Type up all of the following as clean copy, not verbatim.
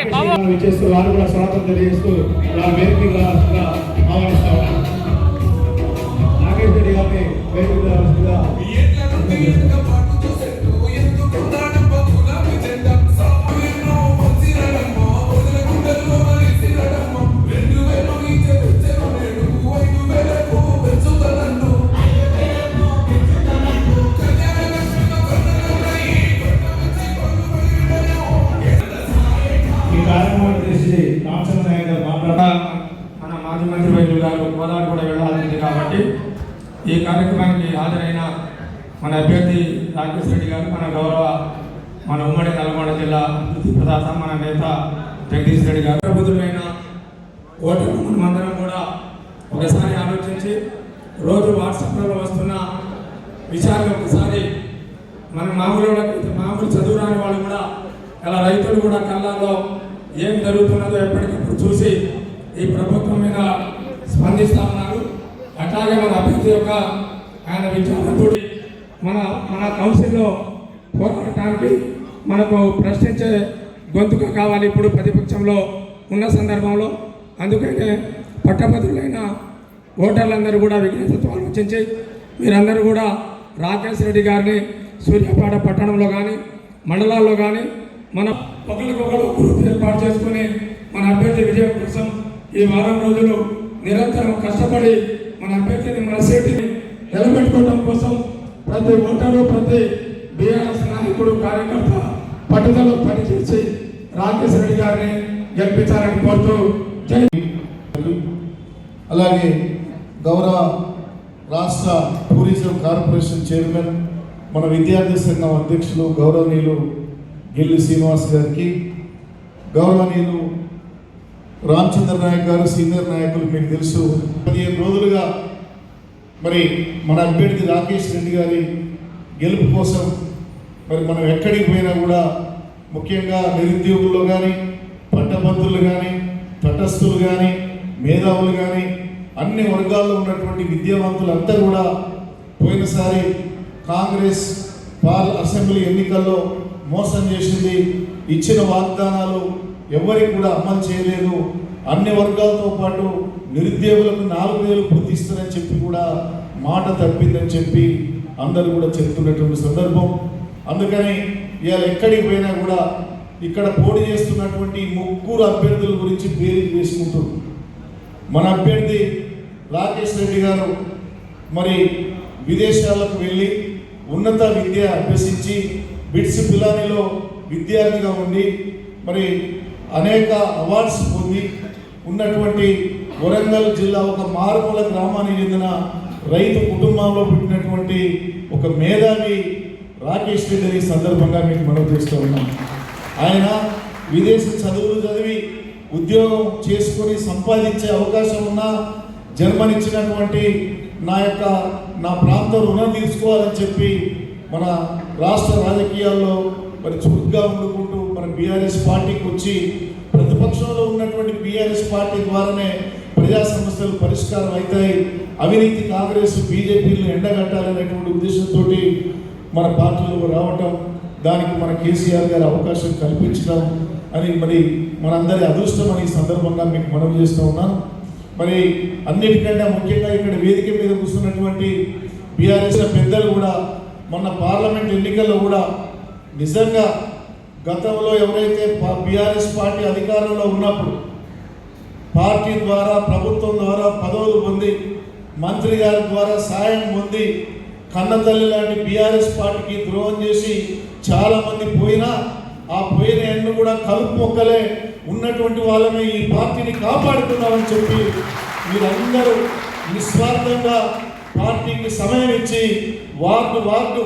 చేస్తూ వారు కూడా స్వాగతం తెలియజేస్తూ వారి వేదిక ఆహ్వానిస్తా ఉన్నారు. నాగేష్ రెడ్డి గారిని వేదిక రామచంద్ర నాయక్ గారు మాట్లాడ మన మాజీ మంత్రి వైద్యులు గారు కోదాడు కూడా వెళ్ళాల్సింది కాబట్టి ఈ కార్యక్రమానికి హాజరైన మన అభ్యర్థి రాకేష్ రెడ్డి గారు, మన ఉమ్మడి నల్గొండ జిల్లా ప్రదాత మన నేత జగదీష్ రెడ్డి గారు, ప్రబుద్ధులైన ఓటర్లు మనమందరం కూడా ఒకసారి ఆలోచించి రోజు వాట్సాప్లో వస్తున్న విషయాలు ఒకసారి మన మామూలు చదువు రాని వాళ్ళు కూడా ఇలా రైతులు కూడా కళ్ళల్లో ఏం జరుగుతున్నదో ఎప్పటికప్పుడు చూసి ఈ ప్రభుత్వం మీద స్పందిస్తూ ఉన్నారు. అట్లాగే మన అభ్యర్థి యొక్క ఆయన విచారణతో మన కౌన్సిల్లో పోరాడటానికి మనకు ప్రశ్నించే గొంతుక కావాలి ఇప్పుడు ప్రతిపక్షంలో ఉన్న సందర్భంలో. అందుకనే పట్టభద్రులైన ఓటర్లందరూ కూడా విజ్ఞతతో ఆలోచించి మీరందరూ కూడా రాకేష్ రెడ్డి గారిని సూర్యాపేట పట్టణంలో కానీ మండలాల్లో కానీ మన ఒకరికొకరు గ్రూప్ ఏర్పాటు చేసుకుని మన అభ్యర్థి విజయం కోసం ఈ వారం రోజులు నిరంతరం కష్టపడి మన అభ్యర్థిని మన సీటుని నిలబెట్టుకోవడం కోసం ప్రతి ఓటరు, ప్రతి బీఆర్ఎస్ నాయకుడు, కార్యకర్త పట్టుదల పనిచేసి రాకేష్ రెడ్డి గారిని గెలిపించాలని కోరుతూ జై. అలాగే గౌరవ రాష్ట్ర టూరిజం కార్పొరేషన్ చైర్మన్, మన విద్యార్థి సంఘం అధ్యక్షులు గౌరవనీయులు గిల్లి శ్రీనివాస్ గారికి, గౌరవనీయులు రామచంద్ర నాయక్ గారు, సీనియర్ నాయకులు మీకు తెలుసు. 15 రోజులుగా మరి మన అభ్యర్థి రాకేష్ రెడ్డి గారి గెలుపు కోసం మరి మనం ఎక్కడికి పోయినా కూడా ముఖ్యంగా నిరుద్యోగుల్లో కానీ, పట్టభద్రులు కానీ, తటస్థులు కానీ, మేధావులు కానీ అన్ని వర్గాల్లో ఉన్నటువంటి విద్యావంతులంతా కూడా పోయినసారి కాంగ్రెస్ అసెంబ్లీ ఎన్నికల్లో మోసం చేసింది, ఇచ్చిన వాగ్దానాలు ఎవరికి కూడా అమలు చేయలేదు, అన్ని వర్గాలతో పాటు నిరుద్యోగులకు 4,000 పూర్తి ఇస్తారని చెప్పి కూడా మాట తప్పిందని చెప్పి అందరూ కూడా చెప్తున్నటువంటి సందర్భం. అందుకని ఇవాళ ఎక్కడికి పోయినా కూడా ఇక్కడ పోటీ చేస్తున్నటువంటి 3 అభ్యర్థుల గురించి పేరు వేసుకుంటున్నారు. మన అభ్యర్థి రాకేష్ రెడ్డి గారు మరి విదేశాలకు వెళ్ళి ఉన్నత విద్య అభ్యసించి బిట్స్ పిలానీలో విద్యార్థిగా ఉండి మరి అనేక అవార్డ్స్ పొంది ఉన్నటువంటి వరంగల్ జిల్లా ఒక మారుమూల గ్రామానికి చెందిన రైతు కుటుంబంలో పుట్టినటువంటి ఒక మేధావి రాకేష్ రెడ్డి సందర్భంగా మీకు మనవి చేస్తూ ఉన్నాం. ఆయన విదేశీ చదువులు చదివి ఉద్యోగం చేసుకొని సంపాదించే అవకాశం ఉన్నా జన్మనిచ్చినటువంటి నా ప్రాంతం రుణం తీసుకోవాలని చెప్పి మన రాష్ట్ర రాజకీయాల్లో మరి చురుగ్గా ఉండుకుంటూ మన బీఆర్ఎస్ పార్టీకి వచ్చి ప్రతిపక్షంలో ఉన్నటువంటి బీఆర్ఎస్ పార్టీ ద్వారానే ప్రజా సమస్యలు పరిష్కారం అవుతాయి, అవినీతి కాంగ్రెస్ బీజేపీలను ఎండగట్టాలనేటువంటి ఉద్దేశంతో మన పార్టీలో రావటం, దానికి మన కేసీఆర్ గారి అవకాశం కల్పించడం అని మరి మనందరి అదృష్టం అని ఈ సందర్భంగా మీకు మనవి చేస్తూ ఉన్నాను. మరి అన్నిటికంటే ముఖ్యంగా ఇక్కడ వేదిక మీద కూర్చున్నటువంటి బీఆర్ఎస్ పెద్దలు కూడా మొన్న పార్లమెంట్ ఎన్నికల్లో కూడా నిజంగా గతంలో ఎవరైతే బీఆర్ఎస్ పార్టీ అధికారంలో ఉన్నప్పుడు పార్టీ ద్వారా, ప్రభుత్వం ద్వారా పదవులు పొంది, మంత్రి గారి ద్వారా సాయం పొంది, కన్నతల్లి లాంటి బీఆర్ఎస్ పార్టీకి ద్రోహం చేసి చాలామంది పోయినా ఆ పోయిన ఎన్ను కూడా కలుపు మొక్కలే ఉన్నటువంటి వాళ్ళమే ఈ పార్టీని కాపాడుతున్నామని చెప్పి మీరందరూ నిస్వార్థంగా పార్టీకి సమయం ఇచ్చి వార్డు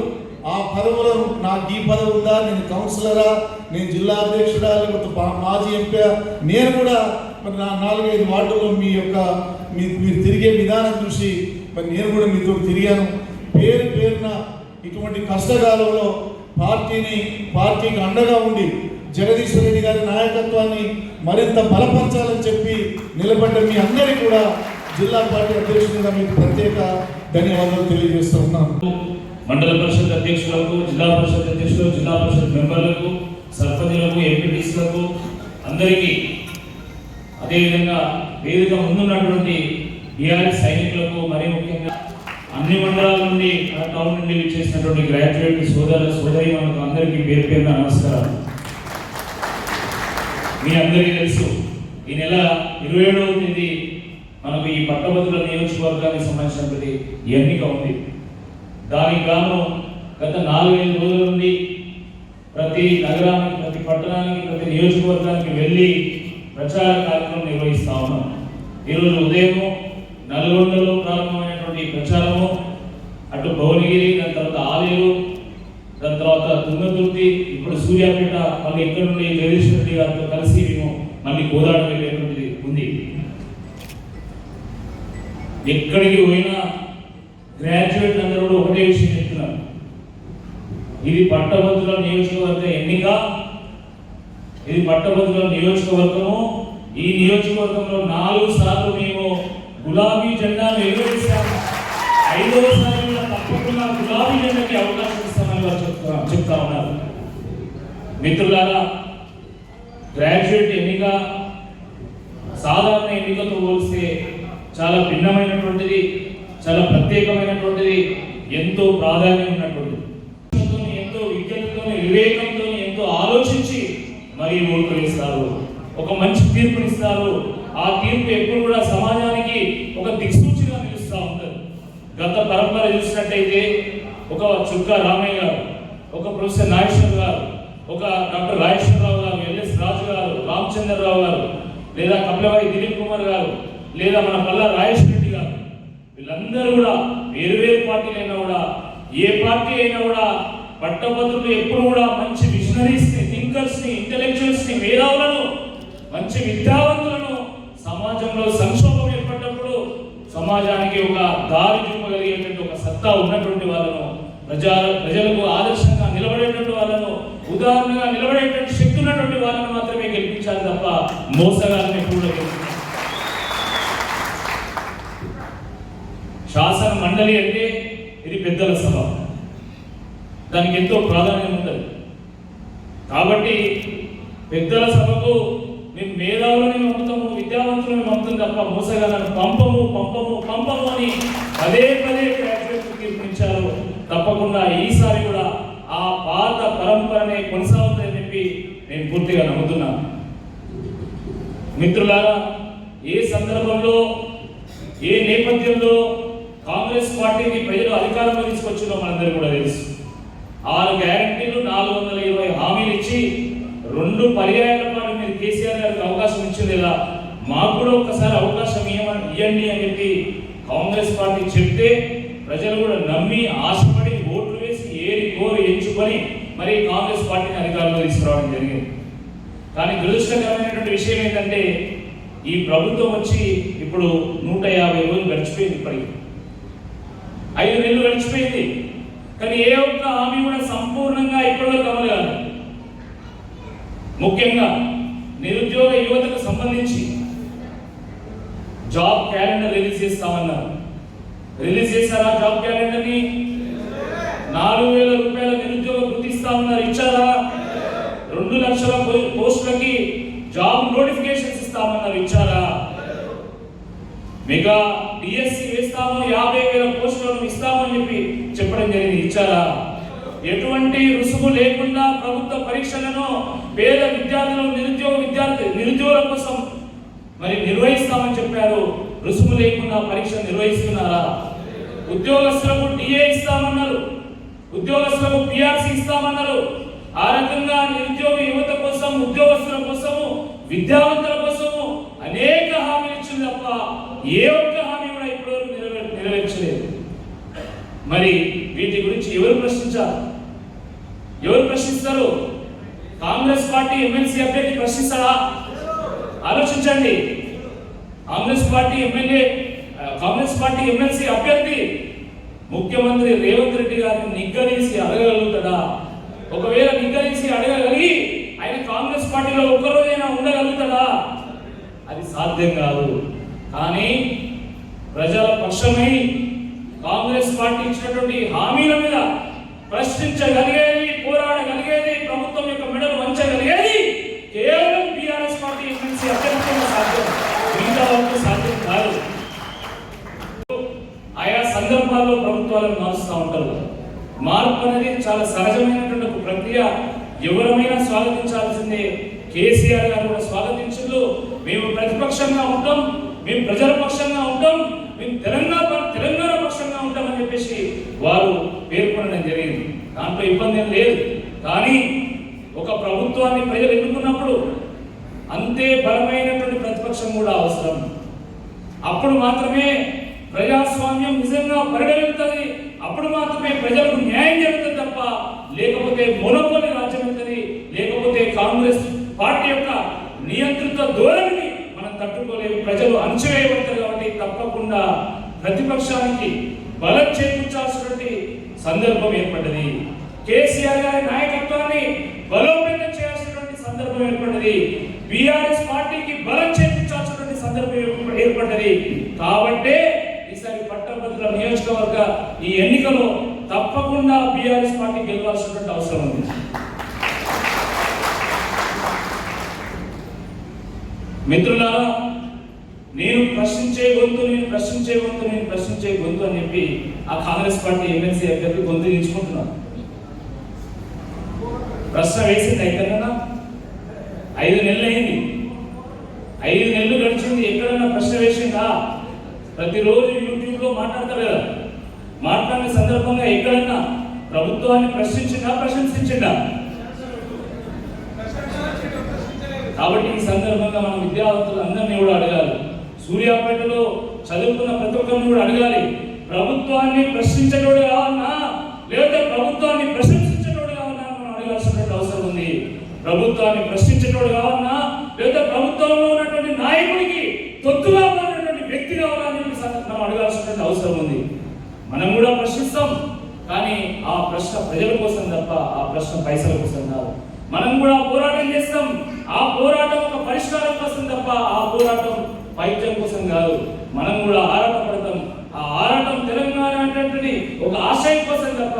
ఆ పదవులను, నాకు ఈ పదవి ఉందా, నేను కౌన్సిలరా, నేను జిల్లా అధ్యక్షుడా, లేకపోతే మాజీ ఎంపీ, నేను కూడా మరి నా 4-5 వార్డుల్లో మీరు తిరిగే విధానం చూసి మరి నేను కూడా మీతో తిరిగాను. పేరున ఇటువంటి కష్టకాలంలో పార్టీకి అండగా ఉండి జగదీష్ రెడ్డి గారి నాయకత్వాన్ని మరింత బలపరచాలని చెప్పి నిలబడ్డ మీ అందరికీ కూడా జిల్లా పార్టీ అధ్యక్షుడిగా మీకు ప్రత్యేక ధన్యవాదాలు తెలియజేస్తూ ఉన్నాను. మండల పరిషత్ అధ్యక్షులకు, జిల్లా పరిషత్ అధ్యక్షులు, జిల్లా పరిషత్ మెంబర్లకు, సర్పంచులకు, ఎంపీటీసీలకు, అందరికీ, అదేవిధంగా వేదిక ముందున్నటువంటి బీఆర్ఎస్ సైనికులకు, మరీ ముఖ్యంగా అన్ని మండలాల నుండి, టౌన్ నుండి విచ్చేసినటువంటి గ్రాడ్యుయేట్ సోదరి మనకు అందరికీ పేరు పేరున నమస్కారం. మీ అందరికీ తెలుసు, ఈ నెల 27వ తేదీ మనకు ఈ పట్టభద్రుల నియోజకవర్గానికి సంబంధించినటువంటి ఎన్నిక ఉంది. దానికి గాను గత 4-5 రోజుల నుండి ప్రతి నగరానికి, ప్రతి పట్టణానికి, ప్రతి నియోజకవర్గానికి వెళ్ళి ప్రచార కార్యక్రమం నిర్వహిస్తా ఉన్నాం. ఈరోజు ఉదయం నల్గొండలో ప్రారంభమైనటువంటి ప్రచారము, అటు భువనగిరి, దాని తర్వాత ఆలేరు, దాని తర్వాత తుంగతుర్తి, ఇప్పుడు సూర్యాపేట, మళ్ళీ ఇక్కడ నుండి జగదీశ్వర రెడ్డి గారితో కలిసి మేము మళ్ళీ గోదావరి వెళ్ళేటువంటిది ఉంది. ఎక్కడికి పోయినా గ్రాడ్యుయేట్ అందరూ కూడా ఒకటే విషయం చెప్తున్నారు, ఇది పట్టభద్రుల నియోజకవర్గ ఎన్నిక, ఇది పట్టభద్రుల నియోజకవర్గము. ఈ నియోజకవర్గంలో 4 సార్లు మేము గులాబీ జెండాను ఎగురవేశాము, 5వ సారి కూడా తప్పకుండా గులాబీ జెండాకి అవకాశం ఇస్తామని వారు చెప్తా ఉన్నారు. మిత్రులారా, గ్రాడ్యుయేట్ ఎన్నిక సాధారణ ఎన్నికతో పోలిస్తే చాలా భిన్నమైనటువంటిది, చాలా ప్రత్యేకమైనటువంటిది, ఎంతో ప్రాధాన్యం ఉన్నటువంటిది. ఎంతో విజ్ఞతతో, వివేకంతో, ఎంతో ఆలోచించి మరి ఓట్లు వేస్తారు, ఒక మంచి తీర్పునిస్తారు. ఆ తీర్పు ఎప్పుడు కూడా సమాజానికి ఒక దిక్సూచిగా నిలుస్తూ ఉంటుంది. గత పరంపర చూసినట్టయితే ఒక చుక్కా రామయ్య గారు, ఒక ప్రొఫెసర్ నాగేశ్వర్ గారు, ఒక డాక్టర్ రాజేశ్వరరావు గారు, ఎల్ఎస్ రాజు గారు, రామచంద్రరావు గారు, లేదా కపిలవాయి దిలీప్ కుమార్ గారు, లేదా మన పల్లా రాజేశ్వర రెడ్డి గారు, వీళ్ళందరూ కూడా వేరు పార్టీలు అయినా కూడా, ఏ పార్టీ అయినా కూడా పట్టభద్రులు ఎప్పుడు కూడా మంచి విజనరీస్ ని, థింకర్స్ ని, ఇంటెలెక్చువల్స్ ని, మేధావులను, మంచి విద్యావంతులను, సమాజంలో సంక్షోభం ఏర్పడినప్పుడు సమాజానికి ఒక దారి చూపగలిగేటువంటి ఒక సత్తా ఉన్నటువంటి వాళ్ళను, ప్రజలకు ఆదర్శంగా నిలబడేటువంటి వాళ్ళను, ఉదాహరణగా నిలబడేటువంటి శక్తి ఉన్నటువంటి వాళ్ళను మాత్రమే గెలిపించాలి తప్ప మోసగాలని ఎప్పుడు గెలిపించాలి. శాసన మండలి అంటే ఇది పెద్దల సభ, దానికి ఎంతో ప్రాధాన్యం ఉంటుంది. కాబట్టి పెద్దల సభకు మేము మేధావులని పంపుతాము, విద్యావంతులను పంపుతాం తప్ప మోసగాలను పంపము అని పదే గ్రాడ్యుయేట్ తీర్పునిచ్చారు. తప్పకుండా ఈసారి కూడా ఆ పాత పరంపరనే కొనసాగుతుందని చెప్పి నేను పూర్తిగా నమ్ముతున్నాను. మిత్రులారా, ఏ సందర్భంలో, ఏ నేపథ్యంలో కాంగ్రెస్ పార్టీని ప్రజలు అధికారంలో తీసుకొచ్చిందో మనందరూ కూడా తెలుసు. 6 గ్యారంటీలు, 420 హామీలు ఇచ్చి 2 పర్యాయాల పాటు మీరు కేసీఆర్ గారికి అవకాశం ఇచ్చింది లేదా, మాకు కూడా ఒకసారి అవకాశం ఇవ్వండి అని చెప్పి కాంగ్రెస్ పార్టీ చెప్తే ప్రజలు కూడా నమ్మి, ఆశపడి, ఓట్లు వేసి ఏరి కోరి ఎంచుకొని మరి కాంగ్రెస్ పార్టీని అధికారంలో తీసుకురావడం జరిగింది. కానీ దురదృష్టకరమైనటువంటి విషయం ఏంటంటే, ఈ ప్రభుత్వం వచ్చి ఇప్పుడు 150 రోజులు గడిచిపోయింది. ఇప్పటికి 5 నెలలు గడిచిపోయింది. కానీ ఏ ఒక్క హామీ కూడా సంపూర్ణంగా ఇప్పటివరకు అమలు కాదు. ముఖ్యంగా నిరుద్యోగ యువతకు సంబంధించి జాబ్ క్యాలెండర్ రిలీజ్ చేస్తామన్నారు. రిలీజ్ చేశారా జాబ్ క్యాలెండర్ని? 4,000 రూపాయల నిరుద్యోగ వృత్తి ఇస్తామన్నారు, ఇచ్చారా? 2 లక్షల పోస్టులకి జాబ్ నోటిఫికేషన్స్ ఇస్తామన్నారు, ఇచ్చారా? మెగా డిఎస్సి వేస్తాము, 50,000 పోస్టులను ఇస్తామని చెప్పి చెప్పడం జరిగింది, ఇచ్చారా? ఎటువంటి రుసుము లేకుండా ప్రభుత్వ పరీక్షలను పేద విద్యార్థులు, నిరుద్యోగుల కోసం మరి నిర్వహిస్తామని చెప్పారు. రుసుము లేకుండా పరీక్ష నిర్వహిస్తున్నారా? ఉద్యోగస్తులకు డిఏ ఇస్తామన్నారు, ఉద్యోగస్తులకు పిఆర్సి ఇస్తామన్నారు. ఆ రకంగా నిరుద్యోగ యువత కోసం, ఉద్యోగస్తుల కోసము, విద్యావంతుల కోసము అనేక హామీలు ఇచ్చింది తప్ప ఏ ఒక్క హామీ కూడా ఇప్పుడు నెరవేర్చలేదు. మరి వీటి గురించి ఎవరు ప్రశ్నించారు? ఎవరు ప్రశ్నిస్తారు? కాంగ్రెస్ పార్టీ ఎమ్మెల్సీ అభ్యర్థి ప్రశ్నిస్తారా? ఆలోచించండి. కాంగ్రెస్ పార్టీ ఎమ్మెల్సీ అభ్యర్థి ముఖ్యమంత్రి రేవంత్ రెడ్డి గారిని నిగ్గదీసి అడగగలుగుతాడా? ఒకవేళ నిగ్గదీసి అడగగలిగి ఆయన కాంగ్రెస్ పార్టీలో ఒక్కరోజైనా ఉండగలుగుతాడా? అది సాధ్యం కాదు. కానీ ప్రజల పక్షమై కాంగ్రెస్ పార్టీ ఇచ్చినటువంటి హామీల మీద ప్రశ్నించగలిగేది, పోరాడగలిగేది, ప్రభుత్వం యొక్క మెడలు వంచగలిగేది కేవలం టీఆర్ఎస్ వరకు సాధ్యం కాదు. ఆయా సందర్భాల్లో ప్రభుత్వాలను మారుస్తూ ఉంటారు. మార్పు అనేది చాలా సహజమైనటువంటి ఒక ప్రక్రియ. ఎవరమైనా స్వాగతించాల్సిందే. కేసీఆర్ గారు కూడా స్వాగతించారు. మేము ప్రతిపక్షంగా ఉంటాం, మేము ప్రజల పక్షంగా ఉంటాం, మేము తెలంగాణ పక్షంగా ఉంటామని చెప్పేసి వారు పేర్కొనడం జరిగింది. దాంట్లో ఇబ్బంది ఏం లేదు. కానీ ఒక ప్రభుత్వాన్ని ప్రజలు ఎన్నుకున్నప్పుడు అంతే బలమైనటువంటి ప్రతిపక్షం కూడా అవసరం. అప్పుడు మాత్రమే ప్రజాస్వామ్యం నిజంగా పరిగణిస్తుంది. అప్పుడు మాత్రమే ప్రజలకు న్యాయం జరుగుతుంది తప్ప లేకపోతే మోనోపోలి రాజ్యం అవుతుంది. లేకపోతే కాంగ్రెస్ పార్టీ యొక్క నియంత్రిత ధోరణిని మనం తట్టుకోలేము. ప్రజలు అణచివేయబడతారు. కాబట్టి తప్పకుండా ప్రతిపక్షానికి బలం చేకూర్చాల్సినటువంటి సందర్భం ఏర్పడ్డది. కేసీఆర్ గారి నాయకత్వాన్ని బలోపేతం చేయాల్సినటువంటి సందర్భం ఏర్పడ్డది. బీఆర్ఎస్ పార్టీకి బలం చేకూర్చాల్సినటువంటి సందర్భం ఏర్పడ్డది. కాబట్టే ఈసారి పట్టభద్రుల నియోజకవర్గ ఈ ఎన్నికలో తప్పకుండా బీఆర్ఎస్ పార్టీ గెలవాల్సినటువంటి అవసరం ఉంది. మిత్రులారా, నేను ప్రశ్నించే గొంతు అని చెప్పి ఆ కాంగ్రెస్ పార్టీ ఎమ్మెల్సీ అభ్యర్థి గొంతు ఎంచుకుంటున్నారు. ప్రశ్న వేసింది అయితేనా? 5 నెలలు అయింది. 5 నెలలు గడిచింది. ఎక్కడన్నా ప్రశ్న వేసిందా? ప్రతిరోజు యూట్యూబ్లో మాట్లాడతారు కదా. మాట్లాడిన సందర్భంగా ఎక్కడన్నా ప్రభుత్వాన్ని ప్రశంసించిందా? కాబట్టి ఈ సందర్భంగా మనం విద్యార్థులందరినీ కూడా అడగాలి. సూర్యాపేటలో చదువుకున్న ప్రతి ఒక్కరిని కూడా అడగాలి. ప్రభుత్వాన్ని ప్రశ్నించేటోడు కావాలన్నా లేదా ప్రభుత్వాన్ని ప్రశంసించేటోడు కావాలన్నా మనం అడగాల్సినటువంటి అవసరం ఉంది. ప్రభుత్వాన్ని ప్రశ్నించేటోడు కావాలన్నా లేదా ప్రభుత్వంలో ఉన్నటువంటి నాయకుడికి తొత్తుగా ఉన్నటువంటి వ్యక్తి కావాలని మనం అడగాల్సినటువంటి అవసరం ఉంది. మనం కూడా ప్రశ్నిస్తాం, కానీ ఆ ప్రశ్న ప్రజల కోసం తప్ప ఆ ప్రశ్న పైసల కోసం కాదు. మనం కూడా పోరాటం చేస్తాం. ఆ పోరాటం ఒక పరిష్కారం కోసం తప్ప ఆ పోరాటం వైద్యం కోసం కాదు. మనం కూడా ఆరాటపడతాం. ఆ ఆరాటం తెలంగాణ అనేటువంటి ఒక ఆశయం కోసం తప్ప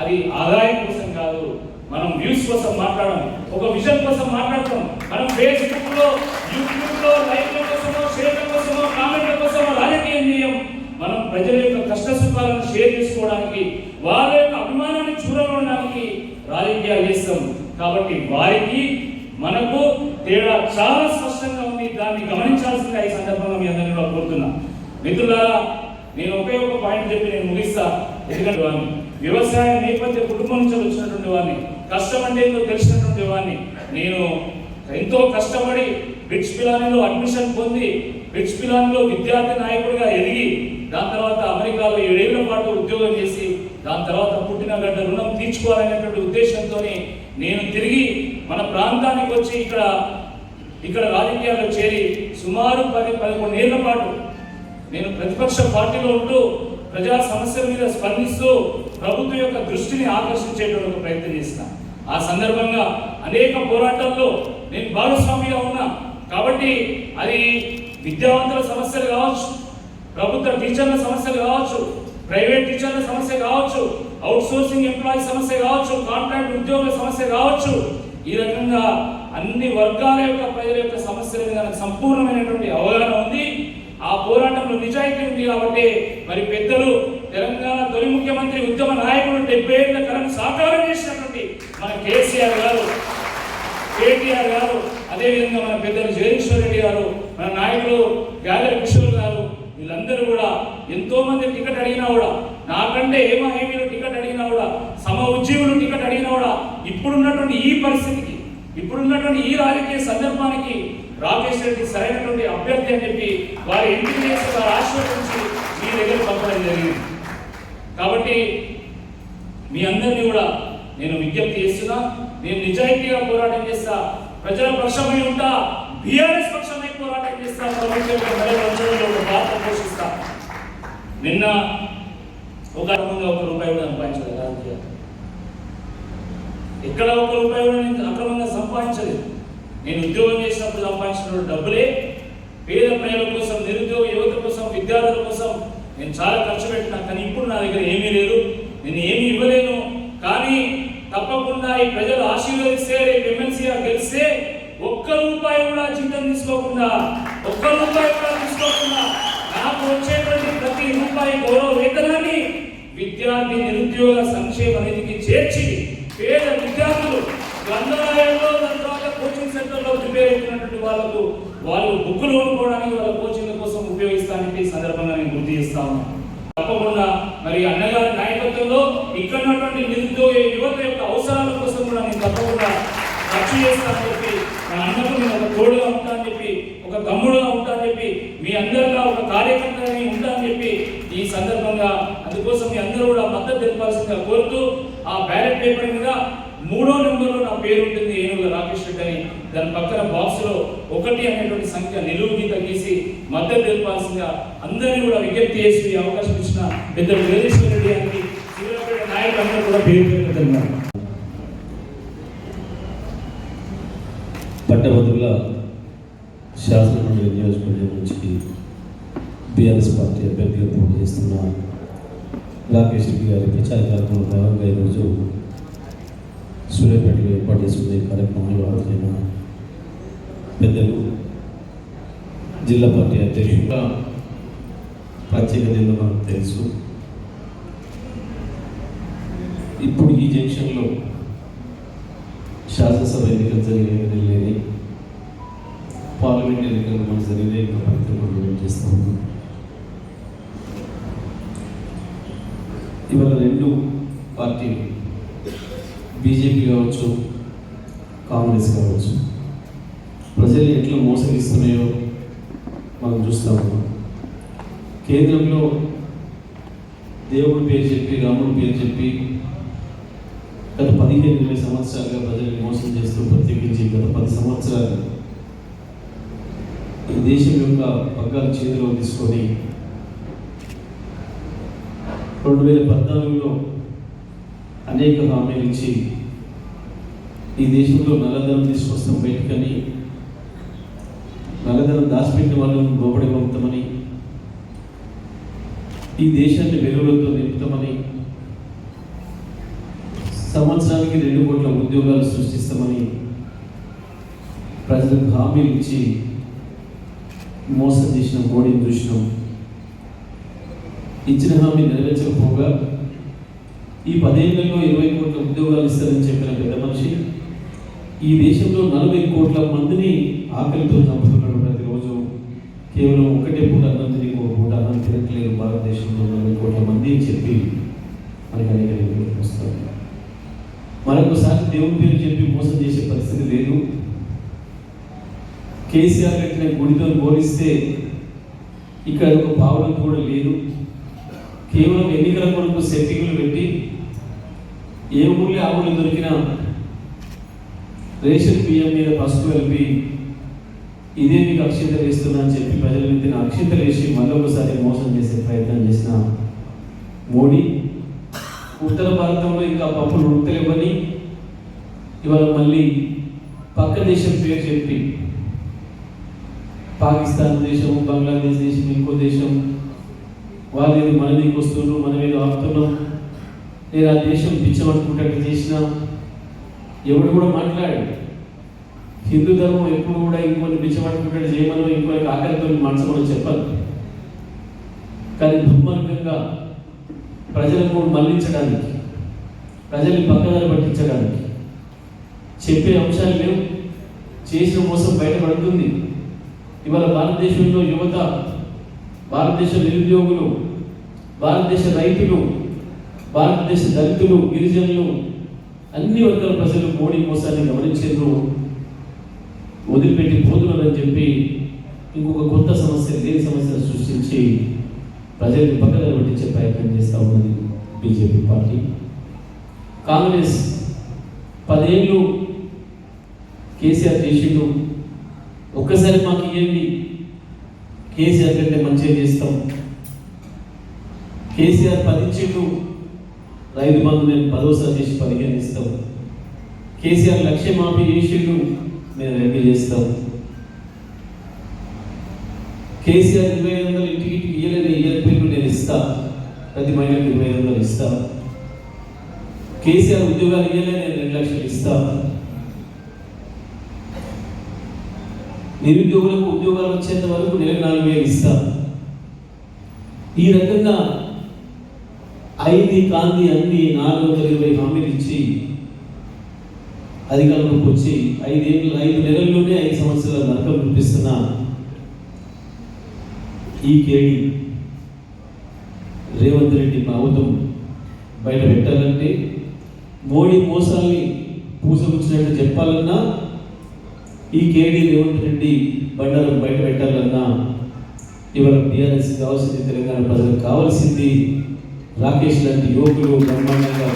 అది ఆదాయం కోసం కాదు. మనం వ్యూస్ కోసం మాట్లాడడం, ఒక విజన్ కోసం మాట్లాడతాం. మనం ఫేస్బుక్ లో, యూట్యూబ్ లో లైక్ల కోసమో, షేర్ల కోసమో, కామెంట్ల కోసమో రాజకీయం చేయం. మనం ప్రజల యొక్క కష్ట సుఖాలను షేర్ చేసుకోవడానికి, వాళ్ళ యొక్క అభిమానాన్ని చూడడానికి రాజకీయాలు చేస్తాం. కాబట్టి వారికి మనకు తేడా చాలా స్పష్టంగా ఉంది. దాన్ని గమనించాల్సిందిగా ఈ సందర్భంగా మీ అందరినీ కూడా కోరుతున్నా. మిత్రులారా, నేను ఒకే ఒక పాయింట్ చెప్పి నేను ముగిస్తా. ఎందుకంటే వాడిని వ్యవసాయ నేపథ్య కుటుంబం నుంచి వచ్చినటువంటి వాడిని, కష్టం అంటే ఏంటో తెలిసినటువంటి వాడిని. నేను ఎంతో కష్టపడి బిట్స్ పిలానీలో అడ్మిషన్ పొంది బిట్స్ పిలానీలో విద్యార్థి నాయకుడిగా ఎదిగి దాని తర్వాత అమెరికాలో 7 ఏళ్ల పాటు ఉద్యోగం చేసి దాని తర్వాత పుట్టిన గడ్డ రుణం తీర్చుకోవాలనేటువంటి ఉద్దేశంతో నేను తిరిగి మన ప్రాంతానికి వచ్చి ఇక్కడ రాజకీయాల్లో చేరి సుమారు 10-11 ఏళ్ల పాటు నేను ప్రతిపక్ష పార్టీలో ఉంటూ ప్రజా సమస్యల మీద స్పందిస్తూ ప్రభుత్వం యొక్క దృష్టిని ఆకర్షించేటువంటి ప్రయత్నం చేసిన. ఆ సందర్భంగా అనేక పోరాటాల్లో నేను భాగస్వామిగా ఉన్నా. కాబట్టి అది విద్యావంతుల సమస్యలు కావచ్చు, ప్రభుత్వ టీచర్ల సమస్యలు కావచ్చు, ప్రైవేట్ టీచర్ల సమస్య కావచ్చు, అవుట్ సోర్సింగ్ ఎంప్లాయీ సమస్య కావచ్చు, కాంట్రాక్ట్ ఉద్యోగుల సమస్య కావచ్చు. ఈ రకంగా అన్ని వర్గాల యొక్క ప్రజల యొక్క సమస్యల మీద నాకు సంపూర్ణమైనటువంటి అవగాహన ఉంది. ఆ పోరాటంలో నిజాయితీ ఉంది. కాబట్టి మరి పెద్దలు తెలంగాణ తొలి ముఖ్యమంత్రి ఉద్యమ నాయకుడు 70 ఏళ్ల కలను సాకారం చేసినటువంటి మన కేసీఆర్ గారు, కేటీఆర్ గారు, అదేవిధంగా మన పెద్దలు జగదీశ్వర్ రెడ్డి గారు, మన నాయకులు గాదరి కిషోర్ గారు, వీళ్ళందరూ కూడా ఎంతో మంది టికెట్ అడిగినా కూడా, నాకంటే ఏమహేమీలు టికెట్ అడిగినా కూడా, సమ ఉద్యోగులు టికెట్ అడిగినా కూడా ఇప్పుడున్నటువంటి ఈ పరిస్థితికి, ఇప్పుడున్నటువంటి ఈ రాజకీయ సందర్భానికి రాకేష్ రెడ్డి సరైనటువంటి అభ్యర్థి అని చెప్పి వారు ఎంపిక చేసి వారు ఆశీర్వదించి మీ దగ్గర పంపడం జరిగింది. కాబట్టి మీ అందరినీ కూడా నేను విజ్ఞప్తి చేస్తున్నా. నేను నిజాయితీగా పోరాటం చేస్తా, ప్రజల పక్షమై ఉంటా, బీఆర్ఎస్ పక్షమై పోరాటం చేస్తా, ప్రభుత్వం పాత్ర పోషిస్తా. నిన్న ఒక రూపాయి కూడా సంపాదించలేదు రాజకీయాలు. ఎక్కడ ₹1 కూడా నేను అక్రమంగా సంపాదించలేదు. నేను ఉద్యోగం చేసినప్పుడు సంపాదించిన డబ్బులే పేద ప్రజల కోసం, నిరుద్యోగ యువత కోసం, విద్యార్థుల కోసం నేను చాలా ఖర్చు పెట్టినా. కానీ ఇప్పుడు నా దగ్గర ఏమీ లేదు, నేను ఏమీ ఇవ్వలేను. కానీ తప్పకుండా ఈ ప్రజలు ఆశీర్వదిస్తే, రేపు ఎమ్మెల్సీగా గెలిస్తే ఒక్క రూపాయి కూడా జీతం తీసుకోకుండా నాకు వచ్చేటువంటి ప్రతి రూపాయి గౌరవ వేతనాన్ని విద్యార్థి నిరుద్యోగ సంక్షేమ నిధికి చేర్చి పేద విద్యార్థులు గ్రంథాలయంలో దాని తర్వాత కోచింగ్ సెంటర్లో ప్రిపేర్ అవుతున్నటువంటి వాళ్ళు బుక్కులు కొనుక్కోవడానికి వాళ్ళ కోచింగ్ల కోసం ఉపయోగిస్తానికి సందర్భంగా నేను గుర్తు చేస్తా ఉన్నాను. తప్పకుండా మరి అన్నగారి నాయకత్వంలో ఇక్కడ ఉన్నటువంటి నిరుద్యోగ యువత యొక్క అవసరాల కోసం కూడా నేను తప్పకుండా ఖర్చు చేస్తానని చెప్పి, నా అన్నకు నేను ఒక తోడుగా ఉంటానని చెప్పి, ఒక తమ్ముడుగా ఉంటానని చెప్పి, మీ అందరిగా ఒక కార్యకర్తని ఉంటానని చెప్పి ఈ సందర్భంగా అందుకోసం మీ అందరూ కూడా మద్దతు తెలపాల్సిందిగా కోరుతూ, ఆ బ్యాలెట్ పేపర్ మీద 3వ నెంబర్లో నా పేరు ఉంటుంది, ఏనుగుల రాకేష్ రెడ్డి అని. దాని పక్కన బాక్స్ లో 1 అనేటువంటి సంఖ్య నిలువు గీత గీసి మద్దతు తెలపాల్సిందిగా అందరినీ కూడా విజ్ఞప్తి చేసి ఈ అవకాశం ఇచ్చిన పెద్ద జగదీశ్వర్ రెడ్డి గారికి, సూర్యాపేట నాయకులందరూ కూడా పేరు పట్టభద్రుల శాసనమండలి నియోజకవర్గం నుంచి బీఆర్ఎస్ పార్టీ అభ్యర్థిగా పోటీ చేస్తున్న రాకేష్ రెడ్డి గారి ప్రచార కార్యక్రమంలో భాగంగా ఈరోజు సూర్యాపేటలో ఏర్పాటు చేసుకున్న ఈ కార్యక్రమంలో హాజరైన పెద్దలు, జిల్లా పార్టీ అధ్యక్షులుగా ప్రత్యేకత ఏందో మనకు తెలుసు. ఇప్పుడు ఈ జంక్షన్లో శాసనసభ ఎన్నికలు జరిగే లేని, పార్లమెంట్ ఎన్నికలు మనకు జరిగే ఇంకా పరిస్థితులు చేస్తాము. ఇవాళ 2 పార్టీలు, బీజేపీ కావచ్చు, కాంగ్రెస్ కావచ్చు, ప్రజలు ఎట్లా మోసగిస్తున్నాయో మనం చూస్తాము. కేంద్రంలో దేవుడి పేరు చెప్పి, రాముడి పేరు చెప్పి గత 15-20 సంవత్సరాలుగా ప్రజల్ని మోసం చేస్తూ, ప్రత్యేకించి గత 10 సంవత్సరాలు ఈ దేశం యొక్క పగ్గాలు చేతిలో తీసుకొని 2014లో అనేక హామీలు ఇచ్చి ఈ దేశంలో నల్లధనం తీసుకొస్తాం బయటకని, నల్లధనం దాచిపెట్టిన వాళ్ళను లోపడి పంపుతామని, ఈ దేశాన్ని వెలుగులతో నింపుతామని, సంవత్సరానికి 2 కోట్ల ఉద్యోగాలు సృష్టిస్తామని ప్రజలకు హామీలు ఇచ్చి మోసం చేసిన మోడీని చూసినాం. ఇచ్చిన హామీ నెరవేర్చకపోగా ఈ 10 ఏళ్లలో 20 కోట్ల ఉద్యోగాలు ఇస్తారని చెప్పిన పెద్ద మనిషి ఈ దేశంలో 40 కోట్ల మందిని ఆకలితో చంపుతున్నాడు ప్రతిరోజు. కేవలం ఒకటే పూట అన్నం తిని, ఇంకో పూట అన్నం తినట్లేదు భారతదేశంలో 40 కోట్ల మంది చెప్పి మనకి అనేక ఎన్నికలకు వస్తారు. మరొకసారి దేవుని పేరు చెప్పి మోసం చేసే పరిస్థితి లేదు. కేసీఆర్ కట్టిన గుడితో పోలిస్తే ఇక్కడ ఒక భావన కూడా లేదు. కేవలం ఎన్నికల కొరకు సెట్టింగ్లు పెట్టి ఏ ఊళ్ళో ఆ ఊళ్ళో దొరికిన రేషన్ బియ్యం మీద పసుపు కలిపి ఇదే మీకు అక్షింతలు వేస్తున్నా అని చెప్పి ప్రజల మీద అక్షింతలు వేసి మళ్ళొకసారి మోసం చేసే ప్రయత్నం చేసిన మోడీ, ఉత్తర భారతంలో ఇంకా పప్పులు ఉడతలేవని ఇవాళ మళ్ళీ పక్క దేశం పేరు చెప్పి పాకిస్తాన్ దేశం, బంగ్లాదేశ్ దేశం, ఇంకో దేశం, వాళ్ళు మన మీదకి వస్తున్నారు, మన మీద ఆపుతున్నాం, నేను ఆ దేశం పిచ్చమనుకుంటే చేసినా ఎవడు కూడా మాట్లాడు. హిందూ ధర్మం ఎప్పుడు కూడా ఇంకొని పిచ్చమనుకుంటే చేయమనో, ఇంకొక ఆకలితో మనసమనో చెప్పాలి. కానీ దుర్మార్గంగా ప్రజలకు మళ్లించడానికి, ప్రజల్ని పక్కదారి పట్టించడానికి చెప్పే అంశాలు లేవు. చేసిన మోసం బయటపడుతుంది. ఇవాళ భారతదేశంలో యువత, భారతదేశ నిరుద్యోగులు, భారతదేశ రైతులు, భారతదేశ దళితులు, గిరిజనులు, అన్ని వర్గాల ప్రజలు మోడీ మోసాన్ని గమనించారు, వదిలిపెట్టి పోతున్నారని చెప్పి ఇంకొక కొత్త సమస్య, లేని సమస్యను సృష్టించి ప్రజల్ని పక్కన పట్టించే ప్రయత్నం చేస్తూ ఉన్నది బీజేపీ పార్టీ. కాంగ్రెస్ 10 ఏళ్ళు కేసీఆర్ చేసిండు, ఒక్కసారి మాకు ఇవ్వండి, కేసీఆర్ కంటే మంచిగా చేస్తాం. కేసీఆర్ 10 ఇచ్చిండు, రైతు బంధు మేము 10వ చేసి 15 ఇస్తాం. కేసీఆర్ లక్ష్య మాఫీ చేసిండు, మేము 2 చేస్తాం. కేసీఆర్ 2500 ఇంటికి ఇయ్యలేని ఇయ్యలేదు, నేను ఇస్తా, ప్రతి మహిళకు 2500 ఇస్తా. కేసీఆర్ ఉద్యోగాలు ఇయ్యలే, నేను 2 లక్షలు ఇస్తా. నిరుద్యోగులకు ఉద్యోగాలు వచ్చేంత వరకు నెలకు 4,000 ఇస్తారు. ఈ రకంగా 5 కాంతి అన్ని 420 హామీలు ఇచ్చి అధికారంలోకి వచ్చి 5 నెలల్లోనే 5 సంవత్సరాల నరకం చూపిస్తున్న ఈ కేడి రేవంత్ రెడ్డి ప్రభుత్వం బయట పెట్టాలంటే, మోడీ మోసాల్ని పూసగుచ్చినట్టు చెప్పాలన్నా, ఈ కేడి రేవంత్ రెడ్డి బండారం బయట పెట్టాలన్నా ఇవాళ టీఆర్ఎస్ కావాల్సింది, తెలంగాణ ప్రజలకు కావాల్సింది రాకేష్ లాంటి యువకులు, బ్రహ్మాండంగా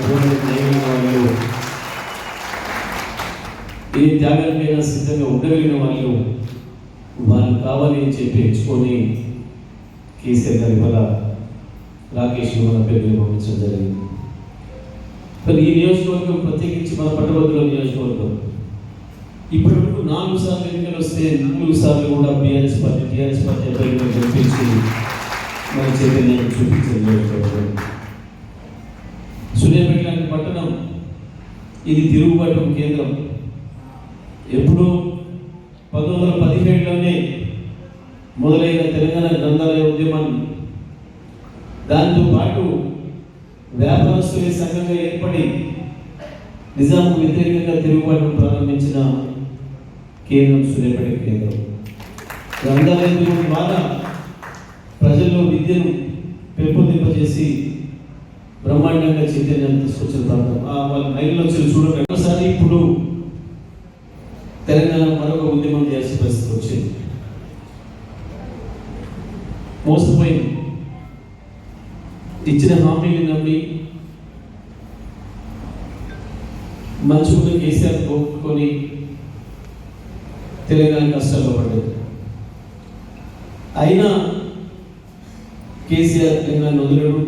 వాళ్ళు, ఏ త్యాగానికైనా సిద్ధంగా ఉండగలిగిన వాళ్ళు కావాలి అని చెప్పి ఎంచుకొని కేసీఆర్ గారి వల్ల రాకేష్ మన పేరుని పంపించడం జరిగింది. మరి ఈ నియోజకవర్గం ప్రత్యేకించి మన పట్టభద్రుల నియోజకవర్గం ఇప్పటి వరకు 4 సార్లు ఎన్నికలు వస్తే 4 సార్లు కూడా టీఆర్ఎస్ పార్టీ అభ్యర్థులను గెలిపించి మన చైతన్యాన్ని చూపించడం. సూర్యాపేట లాంటి పట్టణం ఇది తిరుగుబాటు కేంద్రం. ఎప్పుడూ 1917లోనే మొదలైన తెలంగాణ గ్రంథాలయ ఉద్యమం, దాంతో పాటు వ్యాపారస్తుల సంఘంగా ఏర్పడి నిజాంకు వ్యతిరేకంగా తిరుగుబాటును ప్రారంభించిన కేంద్రం సూర్యాపేట కేంద్రం. గ్రంథాలయం ద్వారా ప్రజల్లో విద్యను పెంపొందింపజేసి బ్రహ్మాండంగా చైతన్యాన్ని తీసుకొచ్చిన ప్రాంతం. వాళ్ళ మైల్లో చూడండి. ఒకసారి ఇప్పుడు తెలంగాణ మరొక ఉద్యమం చేయాల్సిన పరిస్థితి వచ్చింది. మోసపోయింది. ఇచ్చిన హామీలు నమ్మి మంచుకున్న కేసీఆర్ ఒప్పుకొని తెలంగాణ కష్టాల్లో పడ్డది. అయినా కేసీఆర్ తెలంగాణ వదిలేడు,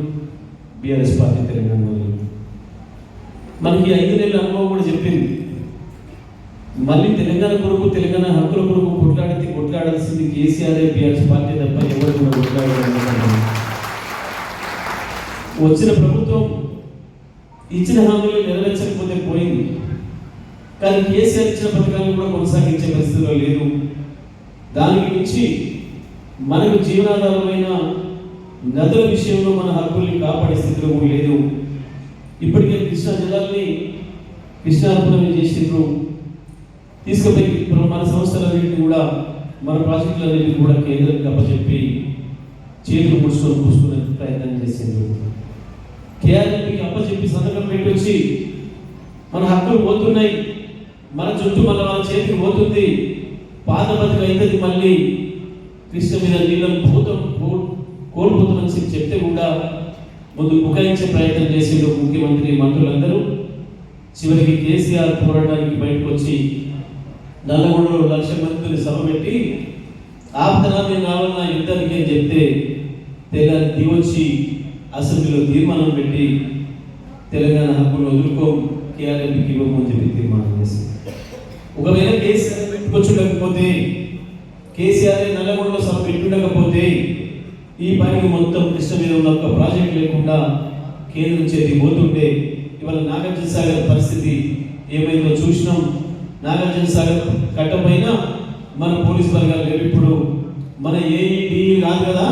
బీఆర్ఎస్ పార్టీ తెలంగాణ వదిలేడు. మనకి 5 నెలల అనుభవం కూడా చెప్పింది. మళ్ళీ తెలంగాణ కొరకు, తెలంగాణ హక్కుల కొరకు కొట్లాడాల్సింది కేసీఆర్, బీఆర్ఎస్ పార్టీ తప్ప ఎవరు కూడా కొట్లాడాలి. వచ్చిన ప్రభుత్వం ఇచ్చిన హామీలు నెరవేర్చకపోతే పోయింది, కానీ కేసీఆర్ ఇచ్చిన పథకాలను కూడా కొనసాగించే పరిస్థితిలో లేదు. దానికి మించి మనకు జీవనాధారమైన నదుల విషయంలో మన హక్కుల్ని కాపాడే స్థితిలో కూడా లేదు. ఇప్పటికే కృష్ణా జిల్లాల్ని కృష్ణార్పణం చేసిండ్రు. తీసుకుపోయి మన సంస్థలన్నింటినీ కూడా, మన ప్రాజెక్టులన్నింటినీ కూడా కేంద్రానికి అప్పచెప్పి చేతులు పూసుకునే ప్రయత్నం చేసిండ్రు. కేఆర్ఎంపీకి అప్పచెప్పి సంతకం పెట్టి వచ్చి మన హక్కులు పోతున్నాయి, మన చుట్టూ వాళ్ళ చేతికి పోతుంది, పాత బతుకు అవుతుంది, మళ్ళీ కృష్ణ మీద నీళ్ళను కోల్పోతామని చెప్తే కూడా ముందు బుకాయించే ప్రయత్నం చేసిండు ముఖ్యమంత్రి, మంత్రులందరూ. చివరికి కేసీఆర్ పోరాటానికి బయటకు వచ్చి నల్లగొండలో 1,00,000 మందిని సభ పెట్టి ఆప్తనాన్ని రావాలన్న యుద్ధానికి అని చెప్తే తెలంగాణ దిగొచ్చి అసెంబ్లీలో తీర్మానం పెట్టి తెలంగాణ హక్కులు వదులుకో, కేఆర్ఎంపీకి ఇవ్వమని చెప్పి తీర్మానం చేసింది. ఒకవేళ కేసీఆర్ పెట్టుకొచ్చుండకపోతే, కేసీఆర్ నల్లగొండలో సభ పెట్టుండకపోతే ఈ పనికి మొత్తం కృష్ణ మీద ఉన్న ఒక ప్రాజెక్ట్ లేకుండా కేంద్రం చేతికి పోతుంటే ఇవాళ నాగార్జున సాగర్ పరిస్థితి ఏమైందో చూసినాం. నాగార్జున సాగర్ కట్టపైన మన పోలీస్ వర్గాలు లేవు. ఇప్పుడు మన ఏఈడి కాదు కదా,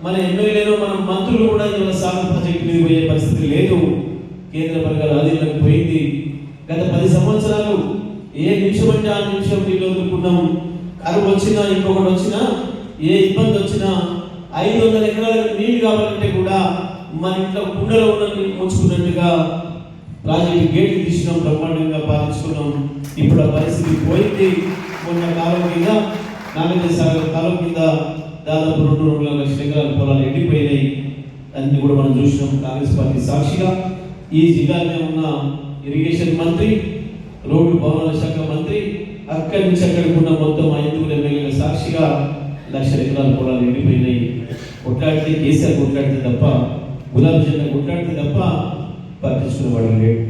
మన ఎమ్మెల్యేలో మన మంత్రులు కూడా ఇవాళ సాగర్ ప్రాజెక్టు మీద పోయే పరిస్థితి లేదు. కేంద్ర వర్గాల ఆధీనంలోకి పోయింది. గత 10 సంవత్సరాలు ఏ నిమిషం అంటే ఆ నిమిషం నీళ్ళు వదులుకున్నాం. కరువు వచ్చినా, ఇంకొకటి వచ్చినా, ఏ ఇబ్బంది వచ్చినా 500 ఎకరాలకు నీళ్ళు కావాలంటే కూడా మన ఇంట్లో కుండలో ఉన్న నీళ్ళు ముంచుకున్నట్టుగా ప్రాజెక్టు గేట్లు తీసినాం, బ్రహ్మాండంగా పాలించుకున్నాం. ఇప్పుడు ఆ పరిస్థితి పోయింది. మొన్న కాలం కింద నాగార్జున సాగర్ కాలం కింద దాదాపు 2.2 లక్షల ఎకరాల పొలాలు ఎండిపోయినాయి. అన్ని కూడా మనం చూసినాం. కాంగ్రెస్ పార్టీ సాక్షిగా ఈ జిల్లాలో ఉన్న ఇరిగేషన్ మంత్రి, రోడ్డు భవనాల శాఖ మంత్రి, అక్కడి నుంచి అక్కడికి ఉన్న మొత్తం 5 ఎమ్మెల్యేల సాక్షిగా 1,00,000 ఎకరాల పొలాలు ఎండిపోయినాయి. కొట్లాడితే కేసీఆర్ కొట్లాడితే తప్ప, గులాబీ జెండా కొట్లాడితే తప్ప పట్టించుకునేవాడు లేడు.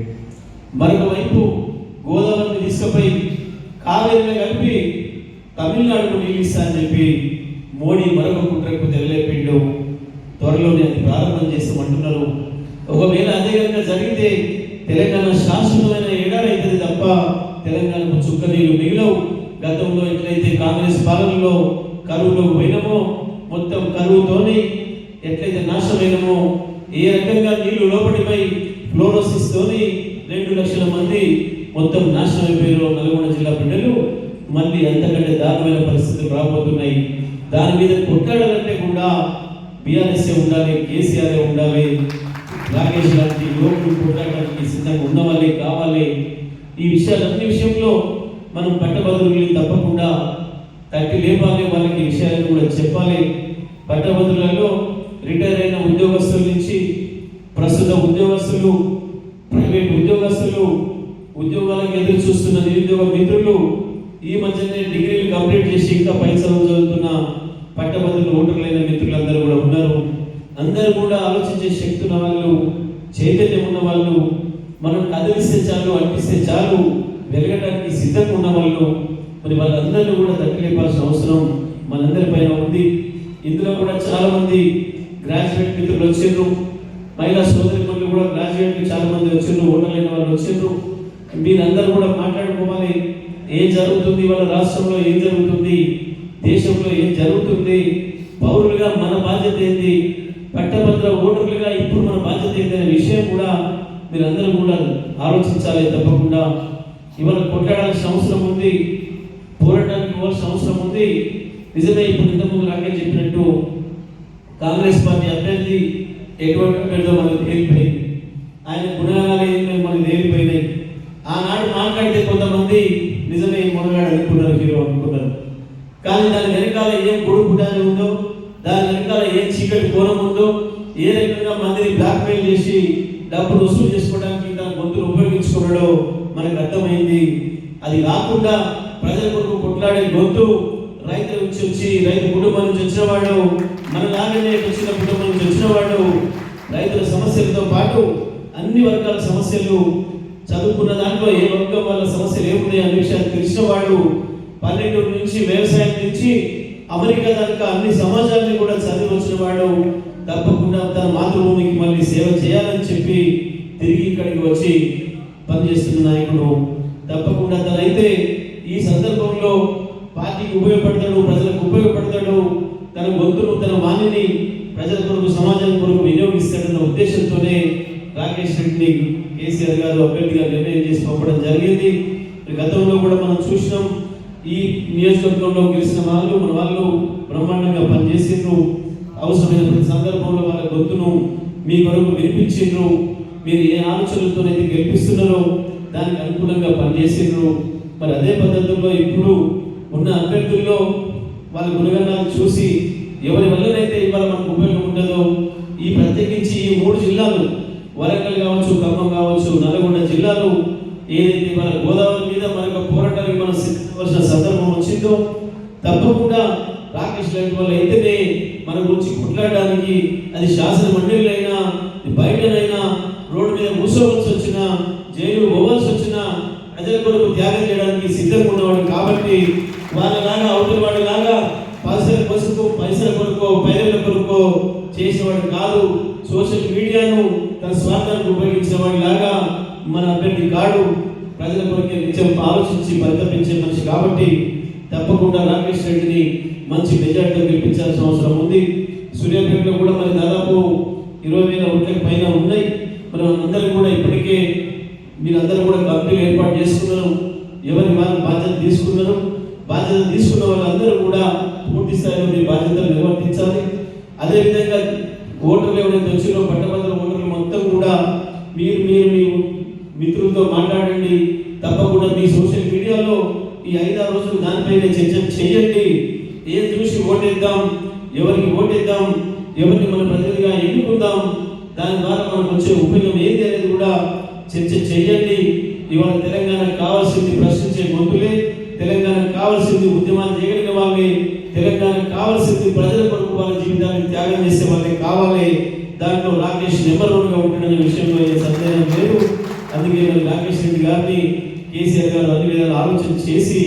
మరొక వైపు గోదావరిని తీసుకుపోయి కావేరిలో కలిపి తమిళనాడుకు నీళ్ళు ఇస్తా అని చెప్పి మోడీ మరొక కుట్రకు తెరలేపిండు. త్వరలోనే అది ప్రారంభం చేస్తామంటున్నారు. ఒకవేళ అదే కనుక జరిగితే తెలంగాణ శాశ్వతమైన ఎడారి అవుతుంది తప్ప తెలంగాణకు చుక్క నీళ్ళు మిగిలవు. గతంలో ఎట్లయితే కాంగ్రెస్ పాలనలో కరువులోకి పోయినామో మొత్తం కరువుతోని ఎట్లయితే నాశనమైనమో, ఏ రకంగా నీళ్లు లోపడిపోయి ఫ్లోరోసిస్ తోని 2 లక్షల మంది మొత్తం నాశనం అయిపోయారు నల్గొండ జిల్లా బిడ్డలు, మళ్ళీ అంతకంటే దారుణమైన పరిస్థితులు రాబోతున్నాయి. దాని మీద కొట్లాడాలంటే కూడా బీఆర్ఎస్ ఉండాలి, కేసీఆర్ ఉండాలి, రాకేష్ లాంటి యువకులు కొట్లాడడానికి సిద్ధంగా ఉన్నవాళ్ళే కావాలి. ఈ విషయాలన్ని విషయంలో మనం పట్టభద్రుల్ని తప్పకుండా తట్టి లేపాలి, వాళ్ళకి విషయాలను కూడా చెప్పాలి. పట్టభద్రులలో రిటైర్ అయిన ఉద్యోగస్తుల నుంచి ప్రస్తుత ఉద్యోగస్తులు, ప్రైవేట్ ఉద్యోగస్తులు, ఉద్యోగాలకు ఎదురు చూస్తున్న నిరుద్యోగ మిత్రులు, ఈ మధ్యనే డిగ్రీలు కంప్లీట్ చేసి ఇంకా పై చదువు చదువుతున్న పట్టభద్రులు ఓటర్లైన మిత్రులందరూ కూడా ఉన్నారు. అందరూ కూడా ఆలోచించే శక్తి ఉన్న వాళ్ళు, చైతన్యం ఉన్న వాళ్ళు, మనం కదిలిస్తే చాలు, అనిపిస్తే చాలు వెలగడానికి సిద్ధంగా ఉన్న వాళ్ళు, మరి వాళ్ళందరినీ కూడా తట్టిలేపాల్సిన అవసరం మనందరి పైన ఉంది. ఇందులో కూడా చాలా మంది గ్రాడ్యుయేట్ మిత్రులు వచ్చిండ్రు, మహిళా సోదరి మనులు కూడా గ్రాడ్యుయేట్లు చాలా మంది వచ్చిండ్రు, ఓటర్లైన వాళ్ళు వచ్చిండ్రు. మీరందరూ కూడా మాట్లాడుకోవాలి, ఏం జరుగుతుంది వాళ్ళ రాష్ట్రంలో, ఏం జరుగుతుంది దేశంలో, ఏం జరుగుతుంది, పౌరులుగా మన బాధ్యత ఏంటి, పట్టభద్ర ఓటర్లుగా ఇప్పుడు మన బాధ్యత ఏంటి అనే విషయం కూడా మీరందరూ కూడా ఆలోచించాలి. తప్పకుండా ఇవాళ కొట్లాడాల్సిన అవసరం ఉంది, పోరాటానికి పోవాల్సిన అవసరం ఉంది. నిజమే, ఇప్పుడు ఇంతకుముందు రాకేష్ చెప్పినట్టు కాంగ్రెస్ పార్టీ అభ్యర్థి ఎటువంటి అభ్యర్థితో మనకు తేలిపోయింది, ఆయన గుణగాలు ఏంటో మనకు తేలిపోయినాయి. ఆనాడు మాట్లాడితే కొంతమంది నిజమే మునగాడు అనుకున్నారు, హీరో అనుకున్నారు. కానీ దాని వెనకాల ఏం గొడుగు పుటాని ఉందో, దాని వెనకాల ఏం చీకటి కోణం ఉందో, ఏ రకంగా మందిని బ్లాక్మెయిల్ చేసి డబ్బులు వసూలు చేసుకోవడానికి తన గొంతులు ఉపయోగించుకున్నాడో మనకు అర్థమైంది. అది కాకుండా ప్రజల కొరకు కొట్లాడే గొంతు రైతుల నుంచి వచ్చి, రైతు కుటుంబం నుంచి వచ్చినవాడు, మన లాగానే వచ్చిన కుటుంబం నుంచి వచ్చినవాడు, రైతుల సమస్యలతో పాటు అన్ని వర్గాల సమస్యలు, చదువుకున్న దాంట్లో ఏ వర్గం వాళ్ళ సమస్యలు ఏమున్నాయి అనే విషయాన్ని తెలిసినవాడు, పల్లెటూరు నుంచి వ్యవసాయం నుంచి అమెరికా దాకా అన్ని సమాజాన్ని కూడా చదివి వచ్చిన వాడు, తప్పకుండా తన మాతృభూమికి మళ్ళీ సేవ చేయాలని చెప్పి తిరిగి ఇక్కడికి వచ్చి పనిచేస్తున్న నాయకుడు. తప్పకుండా తనైతే ఈ సందర్భంలో పార్టీకి ఉపయోగపడతాడు, ప్రజలకు ఉపయోగపడతాడు, తన గొంతును, తన వాణిని ప్రజల కొరకు, సమాజం కొరకు వినియోగిస్తాడన్న ఉద్దేశంతోనే రాకేష్ రెడ్డిని కేసీఆర్ గారు అభ్యర్థిగా నిర్ణయం చేసి పంపడం జరిగింది. గతంలో కూడా మనం చూసినాం, ఈ నియోజకవర్గంలో గెలిచిన వాళ్ళు, మన వాళ్ళు బ్రహ్మాండంగా పనిచేసిండ్రు. అవసరమైన ప్రతి సందర్భంలో వాళ్ళ గొంతును మీ కొరకు వినిపించిండ్రు. మీరు ఏ ఆలోచనలతోనైతే గెలిపిస్తున్నారో దానికి అనుకూలంగా పనిచేసిండ్రు. మరి అదే పద్ధతుల్లో ఇప్పుడు ఉన్న అభ్యర్థుల్లో వాళ్ళ గుణగణాలు చూసి ఎవరి వల్లనైతే ఇవాళ మనకు ఉపయోగం ఉంటుందో, ఈ ప్రత్యేకించి ఈ 3 జిల్లాలు, వరంగల్ కావచ్చు, ఖమ్మం కావచ్చు, నల్గొండ జిల్లాలు ఏదైతే మన గోదావరి మీద మనకు పోరాటానికి మనం సిద్ధపడాల్సిన సందర్భం వచ్చిందో, తప్పకుండా రాకేష్ లాంటి వాళ్ళు అయితేనే మన గురించి కొట్లాడడానికి, అది శాసన మండలిలో బయటనైనా, రోడ్డు మీద కూర్చోవలసి వచ్చినా, జైలు పోవాల్సి వచ్చినా ప్రజల కొరకు త్యాగం చేయడానికి సిద్ధంగా ఉన్నవాడు. కాబట్టి వాళ్ళలాగా, అవతల వాడిలాగా పైసల కొరకు, పైరల కొరకు చేసేవాడు కాదు. సోషల్ మీడియాను తన స్వార్థానికి ఉపయోగించిన వాడిలాగా మన అభ్యర్థి కాడు. ప్రజల కొరకే నిత్యం ఆలోచించి పరితపించే మనిషి. కాబట్టి తప్పకుండా రాకేష్ రెడ్డిని మంచి మెజార్టీతో గెలిపించాల్సిన అవసరం ఉంది. సూర్యాపేటలో కూడా మరి దాదాపు 20,000 ఓట్ల పైన ఉన్నాయి. మరి అందరూ కూడా ఇప్పటికే మీరందరూ కూడా కమిటీలు ఏర్పాటు చేసుకున్నారు, ఎవరి వారి బాధ్యత తీసుకున్నారు. బాధ్యత తీసుకున్న వాళ్ళందరూ కూడా పూర్తి స్థాయిలో మీ బాధ్యతలు నిర్వర్తించాలి. అదేవిధంగా ఓటర్లు ఎవరైతే వచ్చినో పట్టభద్ర ఓటర్లు మొత్తం కూడా మీరు మీ మిత్రులతో మాట్లాడండి. తప్పకుండా మీ సోషల్ మీడియాలో ఈ 5-6 రోజులు దానిపైన చర్చ చేయండి. ఏం చూసి ఓటేద్దాం, ఎవరికి ఓటేద్దాం, ఎవరిని మన ప్రతినిధిగా ఎన్నుకుందాం, దాని ద్వారా మనకు వచ్చే ఉపయోగం ఏంటి అనేది కూడా చర్చ చేయండి. ఇవాళ తెలంగాణకు కావాల్సింది ప్రశ్నించే గొంతులే, తెలంగాణకు కావాల్సింది ఉద్యమాలు చేయగలిగిన వాళ్ళే, తెలంగాణకు కావాల్సింది ప్రజల కొరకు వాళ్ళ జీవితాన్ని త్యాగం చేసే వాళ్ళే కావాలి. దాంట్లో రాకేష్ నెంబర్ 1గా ఉంటాడనే విషయంలో ఏ సందేహం లేదు. అందుకే మరి రాకేష్ రెడ్డి గారిని కేసీఆర్ గారు అన్ని విధాలు ఆలోచన చేసి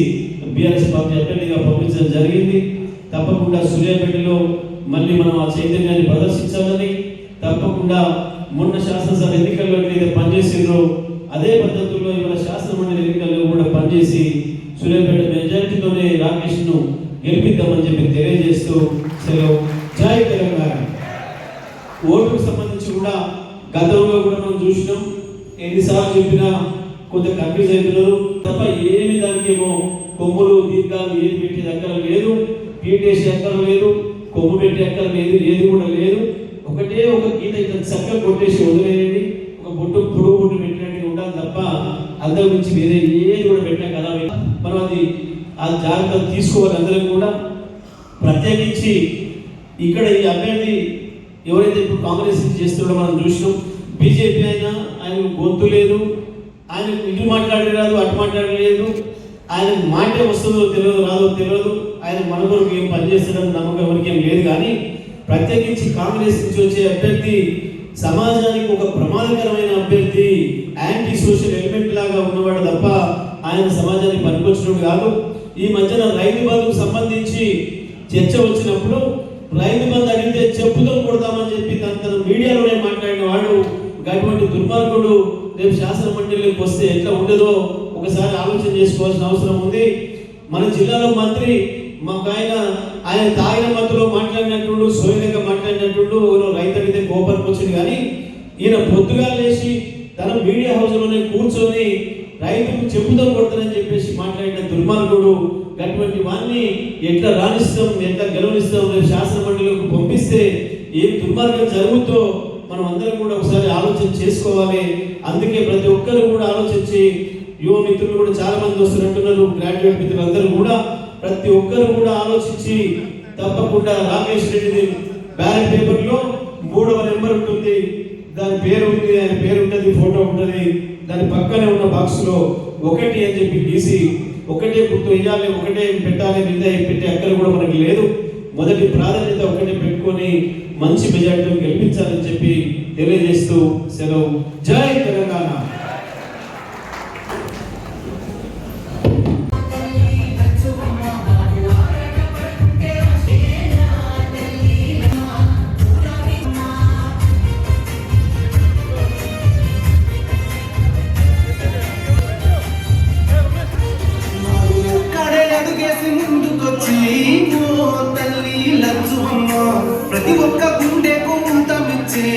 బీఆర్ఎస్ పార్టీ అభ్యర్థిగా పంపించడం జరిగింది. తప్పకుండా సూర్యాపేటలో మళ్ళీ మనం ఆ చైతన్యాన్ని ప్రదర్శించాలని, తప్పకుండా మొన్న శాసనసభ ఎన్నికల్లో ఎట్లయితే పనిచేసిందో అదే పద్ధతుల్లో ఇవాళ శాసనమండలి ఎన్నికల్లో కూడా పనిచేసి సూర్యాపేట మెజారిటీతోనే రాకేష్ను గెలిపిద్దామని చెప్పి తెలియజేస్తూ సెలవు. జై తెలంగాణ. ఓటుకు సంబంధించి కూడా గతంలో కూడా మనం చూసినాం, ఎన్నిసార్లు చెప్పినా కొంత కన్ఫ్యూజ్ అవుతున్నారు తప్ప ఏమి దానికి ఏమో కొమ్ములు దీర్ఘాలు ఏది పెట్టేది అక్కడ లేదు, పీటేసి అక్కడ లేదు, కొమ్ము పెట్టి అక్కడ లేదు, ఏది కూడా లేదు. ఒకటే ఒక గీత ఇట్లా చక్కగా కొట్టేసి వదిలేయండి, ఒక బొట్టు పొడుగు బొట్టు పెట్టినట్టు ఉండాలి తప్ప అందరి నుంచి వేరే ఏది కూడా పెట్టినా కదా. మనం అది ఆ జాగ్రత్తలు తీసుకోవాలి అందరం కూడా. ప్రత్యేకించి ఇక్కడ ఈ అభ్యర్థి ఎవరైతే ఇప్పుడు కాంగ్రెస్ చేస్తున్నాడో మనం చూసినాం, బీజేపీ అయినా ఆయన గొంతు లేదు, ఆయన ఇటు మాట్లాడలేదు అటు మాట్లాడలేదు, ఆయన మాటే వస్తుందో తెలియదు రాదో తెలియదు, ఆయన మన కొరకు ఏం పనిచేస్తాడని నమ్మకం ఎవరికి ఏం లేదు. కానీ ప్రత్యేకించి కాంగ్రెస్ నుంచి వచ్చే అభ్యర్థి సమాజానికి ఒక ప్రమాదకరమైన అభ్యర్థి, యాంటీ సోషల్ ఎలిమెంట్ లాగా ఉన్నవాడు తప్ప ఆయన సమాజానికి పనికొచ్చినప్పుడు కాదు. ఈ మధ్యన రైతు బంధుకు సంబంధించి చర్చ వచ్చినప్పుడు రైతు బంధు అడిగితే చెప్పుతో కొడతామని చెప్పి తన మీడియాలోనే మాట్లాడిన వాడు అటువంటి దుర్మార్గుడు రేపు శాసన మండలికి వస్తే ఎట్లా ఉండదో ఒకసారి ఆలోచన చేసుకోవాల్సిన అవసరం ఉంది. మన జిల్లాలో మంత్రి మాకు ఆయన తాగిన మత్తులో మాట్లాడినట్టు సోయనగా మాట్లాడినట్టు రైతు అడిగితే కోపానికి వచ్చింది. కానీ ఈయన పొద్దుగా లేచి తన మీడియా హౌస్లోనే కూర్చొని రైతుకు చెప్పుతో కొడతానని చెప్పేసి మాట్లాడిన దుర్మార్గుడు. అటువంటి వాడిని ఎట్లా రాణిస్తాం, ఎట్లా గెలవనిస్తాం, రేపు శాసన మండలికి పంపిస్తే ఏం దుర్మార్గం జరుగుతో మనం అందరం కూడా ఒకసారి ఆలోచన చేసుకోవాలి. అందుకే ప్రతి ఒక్కరు కూడా ఆలోచించి, యువ మిత్రులు కూడా చాలా మంది వస్తున్నట్టున్నారు, గ్రాడ్యుయేట్ మిత్రులు అందరూ కూడా ప్రతి ఒక్కరు కూడా ఆలోచించి తప్పకుండా రాకేష్ రెడ్డిది బ్యాలెట్ పేపర్లో 3వ నెంబర్ ఉంటుంది, దాని పేరు ఉంది, ఆయన పేరు ఉంటుంది, ఫోటో ఉంటుంది, దాని పక్కనే ఉన్న బాక్స్లో 1 అని చెప్పి గీసి ఒకటే గుర్తు వేయాలి, ఒకటే పెట్టాలి, మీద పెట్టే అక్కడ కూడా మనకి లేదు. మొదటి ప్రాధాన్యత ఒకటే పెట్టుకొని మంచి మెజార్టీతో గెలిపించాలని చెప్పి తెలియజేస్తూ సెలవు. జై తెలంగాణ. ముందుకొచ్చి తల్లి లచ్చుమ్మ ప్రతి ఒక్క గుండెకు ఉంటమిచ్చే